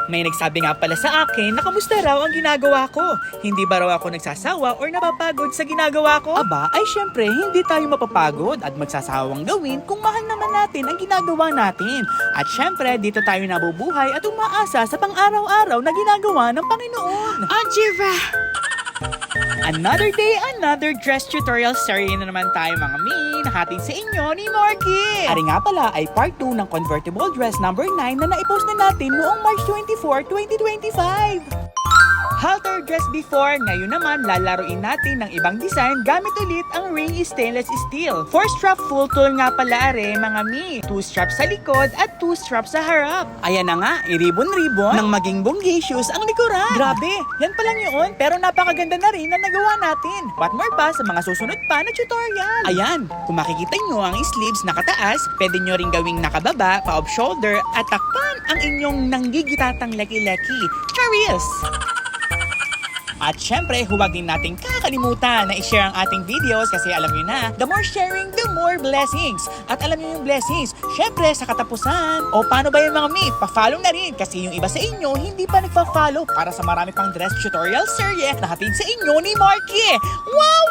May nagsabi nga pala sa akin na kamusta raw ang ginagawa ko. Hindi ba raw ako nagsasawa or napapagod sa ginagawa ko? Aba, ay syempre hindi tayo mapapagod at magsasawang gawin kung mahal naman natin ang ginagawa natin. At syempre dito tayo nabubuhay at umaasa sa pang-araw-araw na ginagawa ng Panginoon. Ajira! Another day, another dress tutorial story na naman tayo mga mi. Nakating sa inyo ni Marky. Ari nga pala ay part 2 ng convertible dress number 9 na naipost na natin noong March 24, 2025. Halter dress before, ngayon naman lalaruin natin ng ibang design gamit ulit ang ring stainless steel. 4-strap full tool nga pala are mga mi. 2 straps sa likod at 2 straps sa harap. Ayan na nga, i-ribbon-ribbon ng maging bongacious ang likuran. Grabe, yan pa lang yun, pero napakaganda na rin na nagawa natin. What more pa sa mga susunod pa na tutorial. Ayan, kung makikita nyo ang sleeves nakataas, pwede nyo rin gawing nakababa, pa-off shoulder, at takpan ang inyong nanggigitatang leki-leki. Charis! At syempre, huwag din natin kakalimutan na i-share ang ating videos kasi alam nyo na, the more sharing, the more blessings. At alam nyo yung blessings, syempre sa katapusan. O paano ba yung mga mi? Pa-follow na rin kasi yung iba sa inyo hindi pa nagpa-follow para sa marami pang dress tutorial serye na hatid sa inyo ni Marky. Wow!